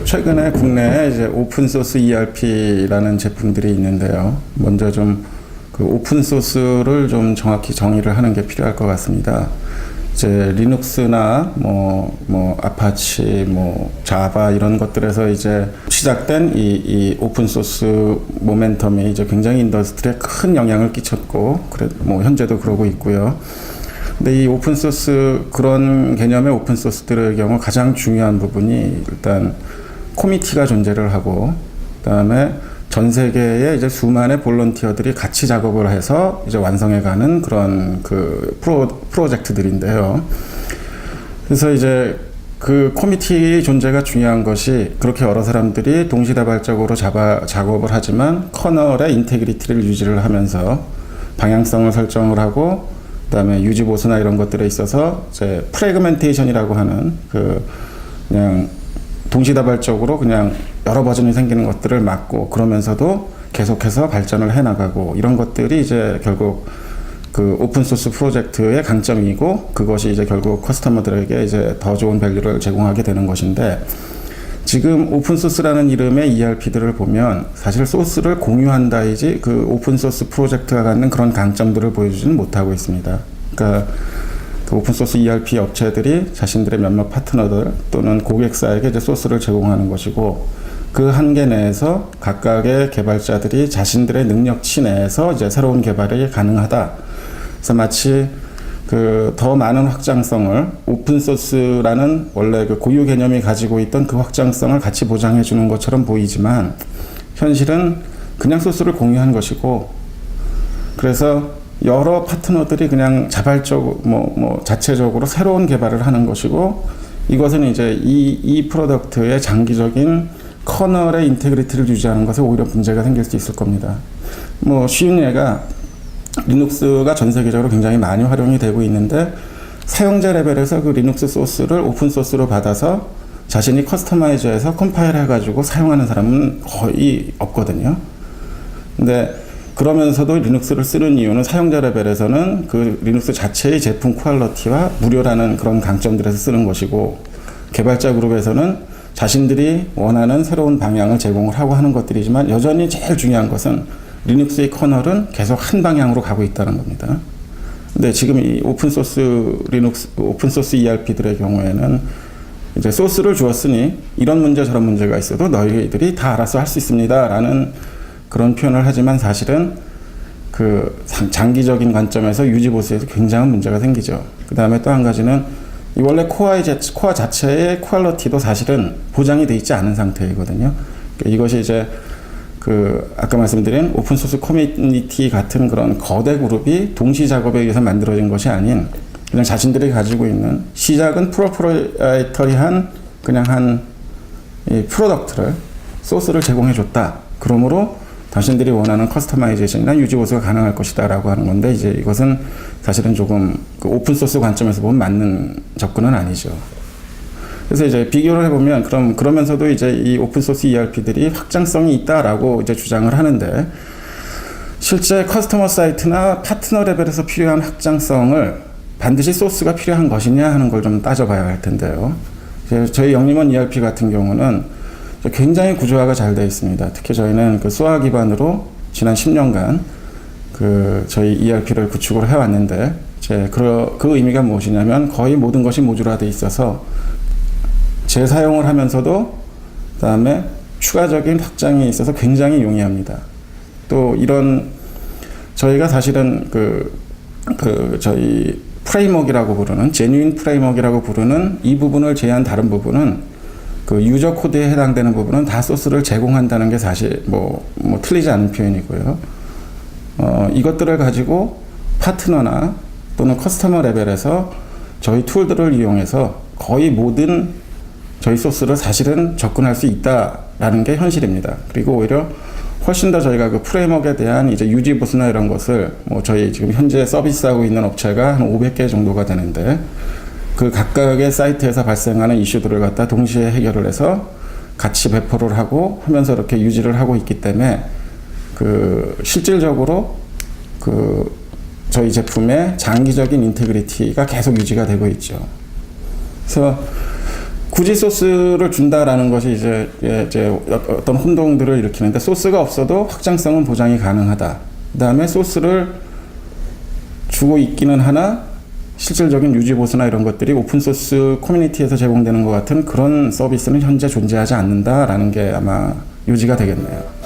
최근에 국내에 이제 오픈소스 ERP라는 제품들이 있는데요. 먼저 좀 그 오픈소스를 좀 정확히 정의를 하는 게 필요할 것 같습니다. 이제 리눅스나 아파치, 자바 이런 것들에서 이제 시작된 이 오픈소스 모멘텀이 이제 굉장히 인더스트리에 큰 영향을 끼쳤고, 현재도 그러고 있고요. 근데 이 오픈소스, 그런 개념의 오픈소스들의 경우 가장 중요한 부분이 일단 코미티가 존재를 하고, 그 다음에 전 세계에 이제 수많은 볼런티어들이 같이 작업을 해서 이제 완성해가는 그런 프로젝트들인데요. 그래서 이제 그 코미티 존재가 중요한 것이, 그렇게 여러 사람들이 동시다발적으로 작업을 하지만 커널의 인테그리티를 유지를 하면서 방향성을 설정을 하고, 그다음에 유지 보수나 이런 것들에 있어서 이제 프래그멘테이션이라고 하는 그냥 동시다발적으로 그냥 여러 버전이 생기는 것들을 막고, 그러면서도 계속해서 발전을 해 나가고, 이런 것들이 이제 결국 그 오픈소스 프로젝트의 강점이고, 그것이 이제 결국 커스터머들에게 이제 더 좋은 밸류를 제공하게 되는 것인데, 지금 오픈소스라는 이름의 ERP들을 보면 사실 소스를 공유한다이지 그 오픈소스 프로젝트가 갖는 그런 강점들을 보여주지는 못하고 있습니다. 그러니까 그 오픈소스 ERP 업체들이 자신들의 몇몇 파트너들 또는 고객사에게 이제 소스를 제공하는 것이고, 그 한계 내에서 각각의 개발자들이 자신들의 능력치 내에서 이제 새로운 개발이 가능하다. 그래서 마치 더 많은 확장성을 오픈소스라는 원래 그 고유 개념이 가지고 있던 그 확장성을 같이 보장해 주는 것처럼 보이지만, 현실은 그냥 소스를 공유한 것이고, 그래서 여러 파트너들이 그냥 자발적으로 자체적으로 새로운 개발을 하는 것이고, 이것은 이제 이 프로덕트의 장기적인 커널의 인테그리티를 유지하는 것에 오히려 문제가 생길 수 있을 겁니다. 쉬운 예가, 리눅스가 전 세계적으로 굉장히 많이 활용이 되고 있는데, 사용자 레벨에서 그 리눅스 소스를 오픈소스로 받아서 자신이 커스터마이즈해서 컴파일 해가지고 사용하는 사람은 거의 없거든요. 근데 그러면서도 리눅스를 쓰는 이유는 사용자 레벨에서는 그 리눅스 자체의 제품 퀄리티와 무료라는 그런 강점들에서 쓰는 것이고, 개발자 그룹에서는 자신들이 원하는 새로운 방향을 제공을 하고 하는 것들이지만, 여전히 제일 중요한 것은 리눅스의 커널은 계속 한 방향으로 가고 있다는 겁니다. 근데 지금 이 오픈소스 ERP들의 경우에는 이제 소스를 주었으니 이런 문제 저런 문제가 있어도 너희들이 다 알아서 할 수 있습니다 라는 그런 표현을 하지만, 사실은 그 장기적인 관점에서 유지보수에서 굉장한 문제가 생기죠. 그 다음에 또 한 가지는 이 원래 코어 자체의 퀄리티도 사실은 보장이 돼 있지 않은 상태이거든요. 이것이 이제 아까 말씀드린 오픈소스 커뮤니티 같은 그런 거대 그룹이 동시 작업에 의해서 만들어진 것이 아닌, 그냥 자신들이 가지고 있는 시작은 프로프라이터리한 그냥 이 프로덕트를, 소스를 제공해 줬다. 그러므로 당신들이 원하는 커스터마이제이션이나 유지보수가 가능할 것이다 라고 하는 건데, 이제 이것은 사실은 조금 그 오픈소스 관점에서 보면 맞는 접근은 아니죠. 그래서 이제 비교를 해보면, 그러면서도 이제 이 오픈소스 ERP들이 확장성이 있다라고 이제 주장을 하는데, 실제 커스터머 사이트나 파트너 레벨에서 필요한 확장성을 반드시 소스가 필요한 것이냐 하는 걸 좀 따져봐야 할 텐데요. 저희 영림원 ERP 같은 경우는 굉장히 구조화가 잘 되어 있습니다. 특히 저희는 그 SOA 기반으로 지난 10년간 저희 ERP를 구축을 해왔는데, 그 의미가 무엇이냐면, 거의 모든 것이 모듈화되어 있어서 재사용을 하면서도 그다음에 추가적인 확장이 있어서 굉장히 용이합니다. 또 저희가 사실은 저희 프레임워크라고 부르는, 제뉴인 프레임워크라고 부르는 이 부분을 제외한 다른 부분은, 그 유저 코드에 해당되는 부분은 다 소스를 제공한다는 게 사실 틀리지 않은 표현이고요. 이것들을 가지고 파트너나 또는 커스터머 레벨에서 저희 툴들을 이용해서 거의 모든 저희 소스를 사실은 접근할 수 있다라는 게 현실입니다. 그리고 오히려 훨씬 더 저희가 그 프레임워크에 대한 이제 유지 보수나 이런 것을 저희 지금 현재 서비스하고 있는 업체가 한 500개 정도가 되는데, 그 각각의 사이트에서 발생하는 이슈들을 갖다 동시에 해결을 해서 같이 배포를 하고 하면서 이렇게 유지를 하고 있기 때문에, 실질적으로 저희 제품의 장기적인 인테그리티가 계속 유지가 되고 있죠. 그래서 굳이 소스를 준다라는 것이 이제 어떤 혼동들을 일으키는데, 소스가 없어도 확장성은 보장이 가능하다. 그다음에 소스를 주고 있기는 하나 실질적인 유지 보수나 이런 것들이 오픈소스 커뮤니티에서 제공되는 것 같은 그런 서비스는 현재 존재하지 않는다라는 게 아마 요지가 되겠네요.